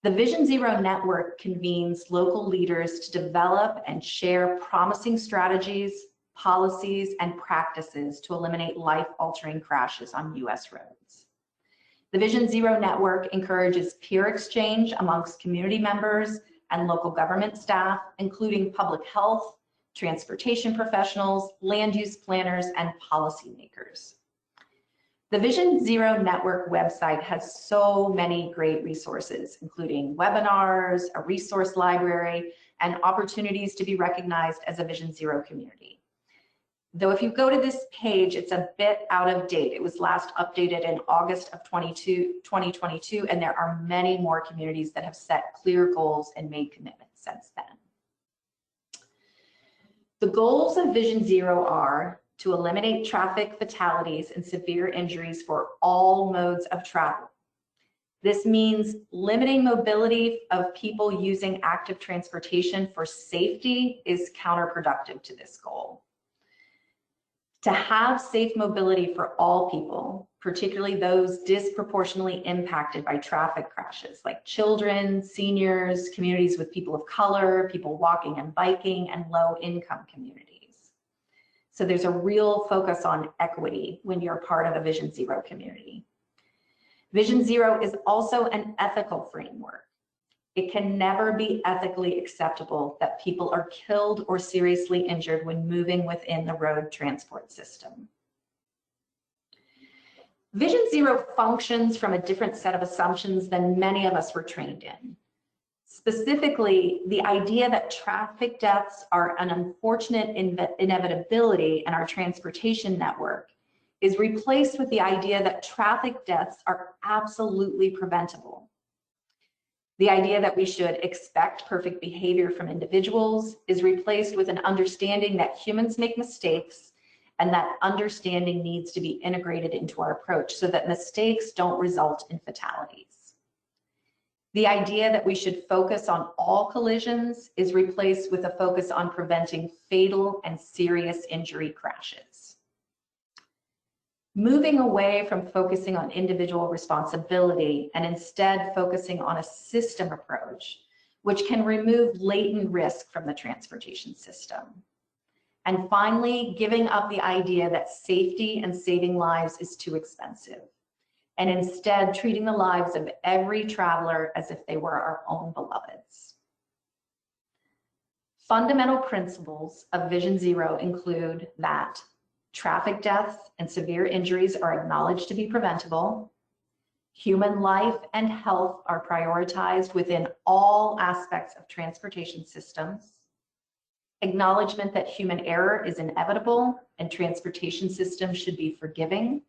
The Vision Zero Network convenes local leaders to develop and share promising strategies, policies, and practices to eliminate life-altering crashes on US roads. The Vision Zero Network encourages peer exchange amongst community members and local government staff, including public health, transportation professionals, land use planners, and policymakers. The Vision Zero Network website has so many great resources, including webinars, a resource library, and opportunities to be recognized as a Vision Zero community. Though if you go to this page, it's a bit out of date. It was last updated in August of 2022, and there are many more communities that have set clear goals and made commitments since then. The goals of Vision Zero are to eliminate traffic fatalities and severe injuries for all modes of travel. This means limiting mobility of people using active transportation for safety is counterproductive to this goal. To have safe mobility for all people, particularly those disproportionately impacted by traffic crashes, like children, seniors, communities with people of color, people walking and biking, and low-income communities. So there's a real focus on equity when you're part of a Vision Zero community. Vision Zero is also an ethical framework. It can never be ethically acceptable that people are killed or seriously injured when moving within the road transport system. Vision Zero functions from a different set of assumptions than many of us were trained in. Specifically, the idea that traffic deaths are an unfortunate inevitability in our transportation network is replaced with the idea that traffic deaths are absolutely preventable. The idea that we should expect perfect behavior from individuals is replaced with an understanding that humans make mistakes, and that understanding needs to be integrated into our approach so that mistakes don't result in fatalities. The idea that we should focus on all collisions is replaced with a focus on preventing fatal and serious injury crashes. Moving away from focusing on individual responsibility and instead focusing on a system approach, which can remove latent risk from the transportation system. And finally, giving up the idea that safety and saving lives is too expensive, and instead treating the lives of every traveler as if they were our own beloveds. Fundamental principles of Vision Zero include that traffic deaths and severe injuries are acknowledged to be preventable. Human life and health are prioritized within all aspects of transportation systems. Acknowledgement that human error is inevitable and transportation systems should be forgiving.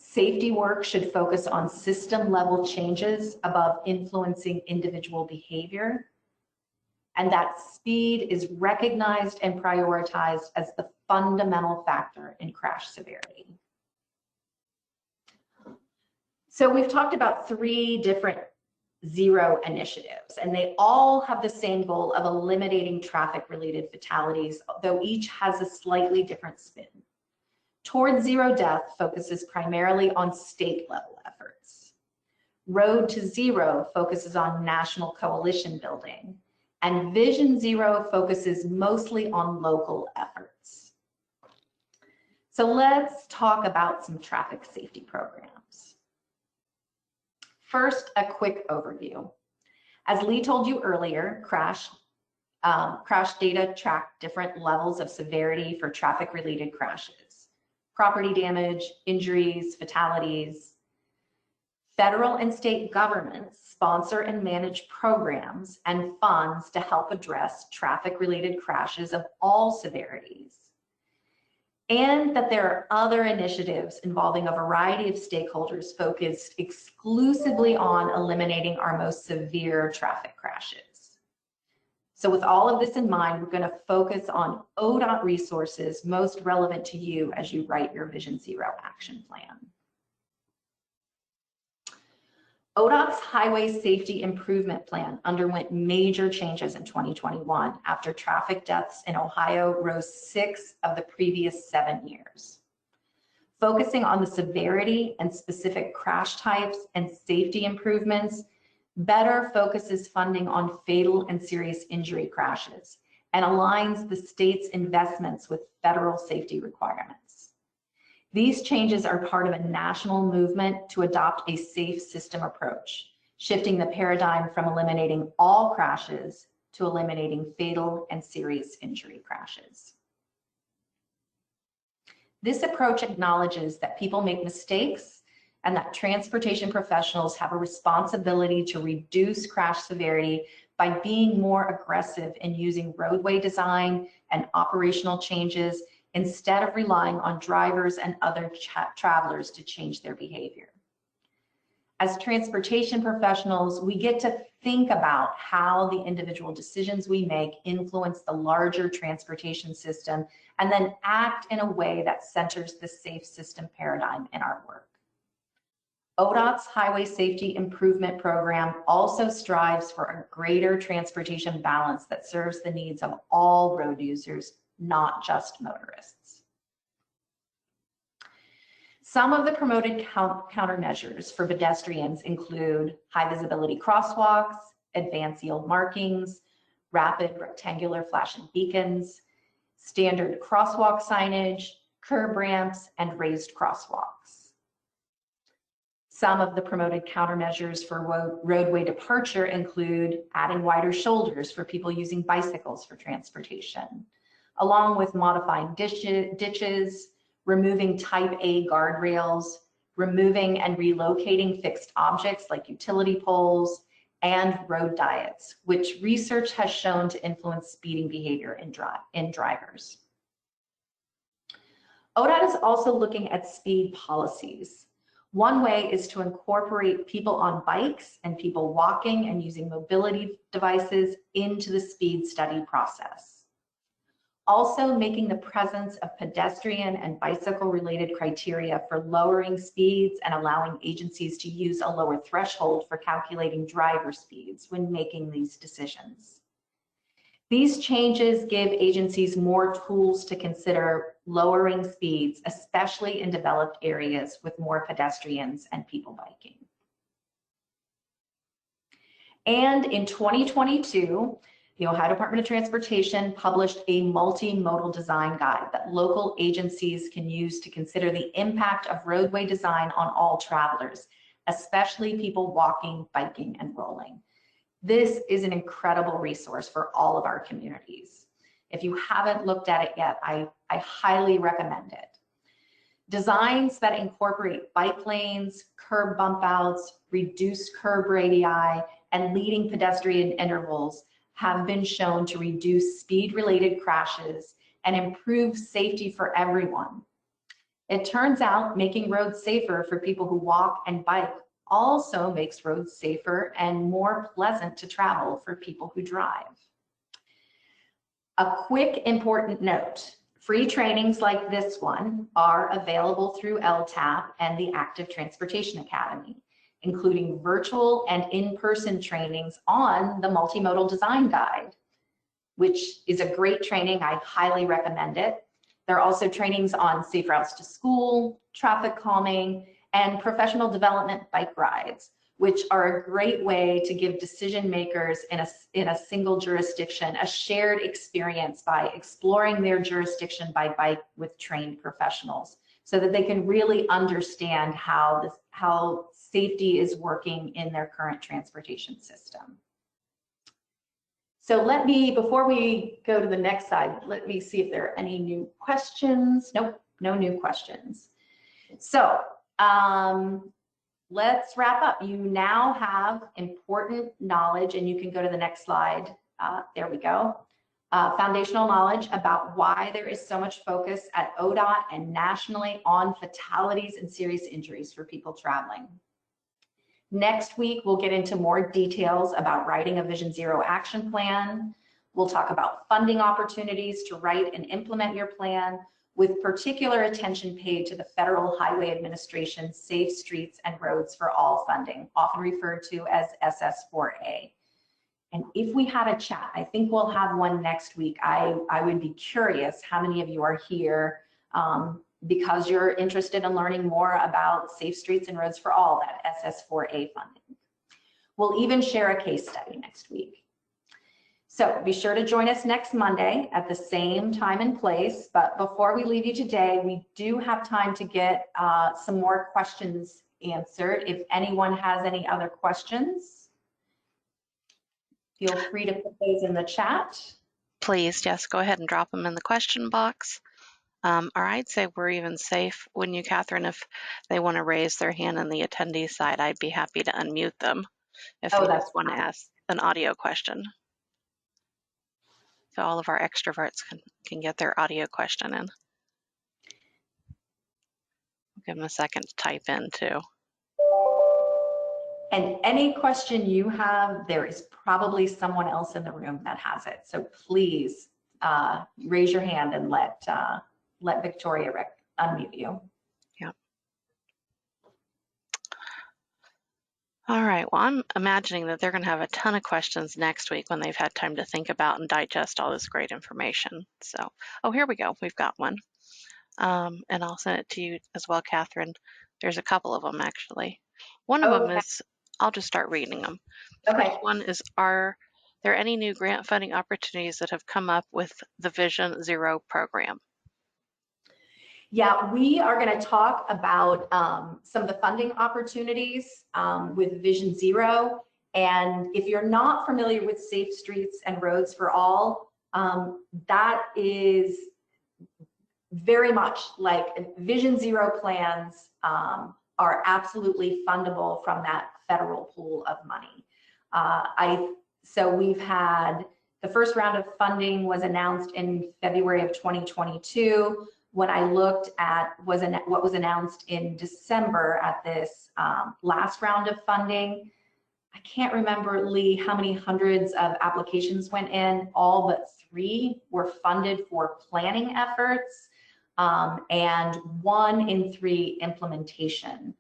Safety work should focus on system-level changes above influencing individual behavior. And that speed is recognized and prioritized as the fundamental factor in crash severity. So we've talked about 3 different zero initiatives, and they all have the same goal of eliminating traffic-related fatalities, though each has a slightly different spin. Towards Zero Death focuses primarily on state-level efforts. Road to Zero focuses on national coalition building, and Vision Zero focuses mostly on local efforts. So let's talk about some traffic safety programs. First, a quick overview. As Lee told you earlier, crash data track different levels of severity for traffic-related crashes, property damage, injuries, fatalities. Federal and state governments sponsor and manage programs and funds to help address traffic-related crashes of all severities, and that there are other initiatives involving a variety of stakeholders focused exclusively on eliminating our most severe traffic crashes. So with all of this in mind, we're going to focus on ODOT resources most relevant to you as you write your Vision Zero action plan. ODOT's Highway Safety Improvement Plan underwent major changes in 2021 after traffic deaths in Ohio rose 6 of the previous 7 years. Focusing on the severity and specific crash types and safety improvements better focuses funding on fatal and serious injury crashes and aligns the state's investments with federal safety requirements. These changes are part of a national movement to adopt a safe system approach, shifting the paradigm from eliminating all crashes to eliminating fatal and serious injury crashes. This approach acknowledges that people make mistakes and that transportation professionals have a responsibility to reduce crash severity by being more aggressive in using roadway design and operational changes instead of relying on drivers and other travelers to change their behavior. As transportation professionals, we get to think about how the individual decisions we make influence the larger transportation system and then act in a way that centers the safe system paradigm in our work. ODOT's Highway Safety Improvement Program also strives for a greater transportation balance that serves the needs of all road users, not just motorists. Some of the promoted countermeasures for pedestrians include high visibility crosswalks, advanced yield markings, rapid rectangular flashing beacons, standard crosswalk signage, curb ramps, and raised crosswalks. Some of the promoted countermeasures for roadway departure include adding wider shoulders for people using bicycles for transportation, along with modifying ditches, removing type A guardrails, removing and relocating fixed objects like utility poles, and road diets, which research has shown to influence speeding behavior in drivers. ODOT is also looking at speed policies. One way is to incorporate people on bikes and people walking and using mobility devices into the speed study process. Also, making the presence of pedestrian and bicycle-related criteria for lowering speeds and allowing agencies to use a lower threshold for calculating driver speeds when making these decisions. These changes give agencies more tools to consider lowering speeds, especially in developed areas with more pedestrians and people biking. And in 2022, the Ohio Department of Transportation published a multimodal design guide that local agencies can use to consider the impact of roadway design on all travelers, especially people walking, biking, and rolling. This is an incredible resource for all of our communities. If you haven't looked at it yet, I highly recommend it. Designs that incorporate bike lanes, curb bump outs, reduced curb radii, and leading pedestrian intervals have been shown to reduce speed-related crashes and improve safety for everyone. It turns out making roads safer for people who walk and bike also makes roads safer and more pleasant to travel for people who drive. A quick important note, free trainings like this one are available through LTAP and the Active Transportation Academy. including virtual and in-person trainings on the Multimodal Design Guide, which is a great training. I highly recommend it. There are also trainings on safe routes to school, traffic calming, and professional development bike rides, which are a great way to give decision makers in a single jurisdiction a shared experience by exploring their jurisdiction by bike with trained professionals, so that they can really understand how safety is working in their current transportation system. So before we go to the next slide, let me see if there are any new questions. Nope, no new questions. So let's wrap up. You now have important knowledge, and you can go to the next slide. There we go. Foundational knowledge about why there is so much focus at ODOT and nationally on fatalities and serious injuries for people traveling. Next week, we'll get into more details about writing a Vision Zero action plan. We'll talk about funding opportunities to write and implement your plan, with particular attention paid to the Federal Highway Administration's Safe Streets and Roads for All funding, often referred to as SS4A. And if we had a chat, I think we'll have one next week. I would be curious how many of you are here because you're interested in learning more about Safe Streets and Roads for All, that SS4A funding. We'll even share a case study next week. So be sure to join us next Monday at the same time and place. But before we leave you today, we do have time to get some more questions answered. If anyone has any other questions, feel free to put those in the chat. Please, yes, go ahead and drop them in the question box. Or I'd say we're even safe, wouldn't you, Catherine, if they want to raise their hand on the attendee side, I'd be happy to unmute them if they just want to ask an audio question. So all of our extroverts can get their audio question in. Give them a second to type in too. And any question you have, there is probably someone else in the room that has it. So please raise your hand and let Victoria unmute you. Yeah. All right, well, I'm imagining that they're going to have a ton of questions next week when they've had time to think about and digest all this great information. So, oh, here we go. We've got one. And I'll send it to you as well, Catherine. There's a couple of them, actually. One of them is, I'll just start reading them. The first one is, are there any new grant funding opportunities that have come up with the Vision Zero program? Yeah, we are going to talk about some of the funding opportunities with Vision Zero. And if you're not familiar with Safe Streets and Roads for All, that is very much like Vision Zero plans are absolutely fundable from that federal pool of money. So we've had the first round of funding was announced in February of 2022. When I looked at what was announced in December at this last round of funding, I can't remember, Lee, how many hundreds of applications went in. All but 3 were funded for planning efforts, and 1 in 3 implementation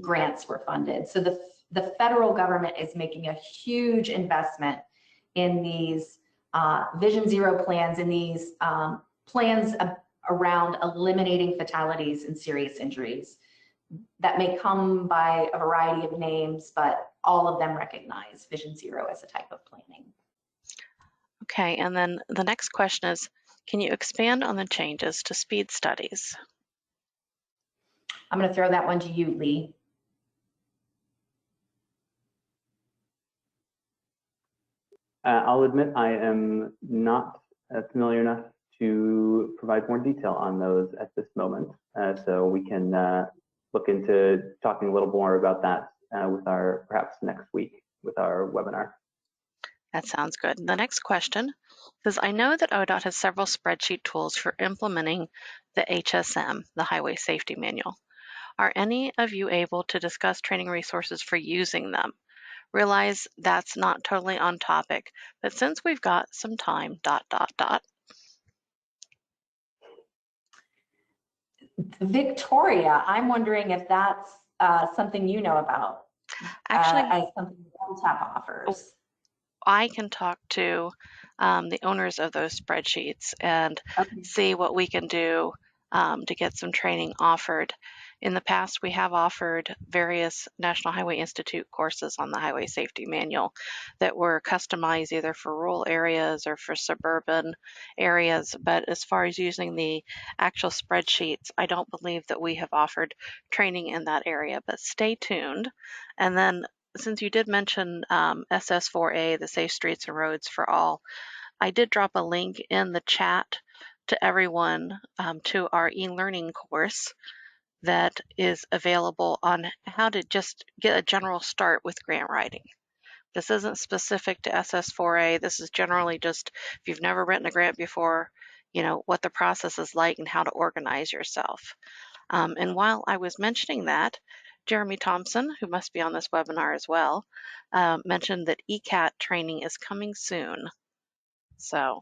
grants were funded. So the federal government is making a huge investment in these Vision Zero plans, in these plans around eliminating fatalities and serious injuries that may come by a variety of names, but all of them recognize Vision Zero as a type of planning. Okay, and then the next question is, can you expand on the changes to speed studies? I'm going to throw that one to you, Lee. I'll admit I am not familiar enough to provide more detail on those at this moment. So we can look into talking a little more about that with perhaps next week with our webinar. That sounds good. The next question says, I know that ODOT has several spreadsheet tools for implementing the HSM, the Highway Safety Manual. Are any of you able to discuss training resources for using them? Realize that's not totally on topic, but since we've got some time, ... Victoria, I'm wondering if that's something you know about Actually, as something LTAP offers? I can talk to the owners of those spreadsheets and Okay. see what we can do to get some training offered. In the past, we have offered various National Highway Institute courses on the Highway Safety Manual that were customized either for rural areas or for suburban areas. But as far as using the actual spreadsheets, I don't believe that we have offered training in that area, but stay tuned. And then since you did mention SS4A, the Safe Streets and Roads for All, I did drop a link in the chat to everyone to our e-learning course that is available on how to just get a general start with grant writing. This isn't specific to SS4A. This is generally just if you've never written a grant before, you know, what the process is like and how to organize yourself. And while I was mentioning that, Jeremy Thompson, who must be on this webinar as well, mentioned that ECAT training is coming soon. So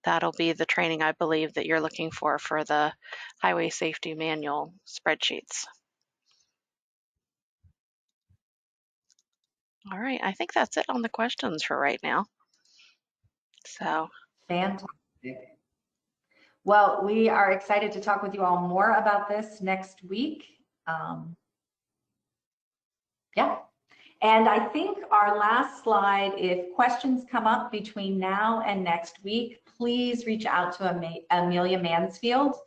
that'll be the training I believe that you're looking for the Highway Safety Manual spreadsheets. All right, I think that's it on the questions for right now. So Fantastic. Well, we are excited to talk with you all more about this next week. Yeah. And I think our last slide, if questions come up between now and next week, please reach out to Amelia Mansfield.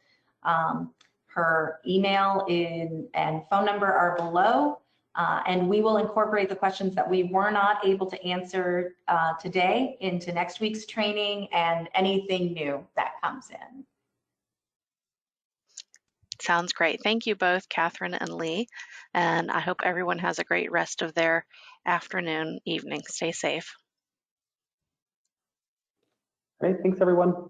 Her email and phone number are below, and we will incorporate the questions that we were not able to answer today into next week's training and anything new that comes in. sounds great. Thank you both, Catherine and Lee. And I hope everyone has a great rest of their afternoon, evening. Stay safe. Great, thanks everyone.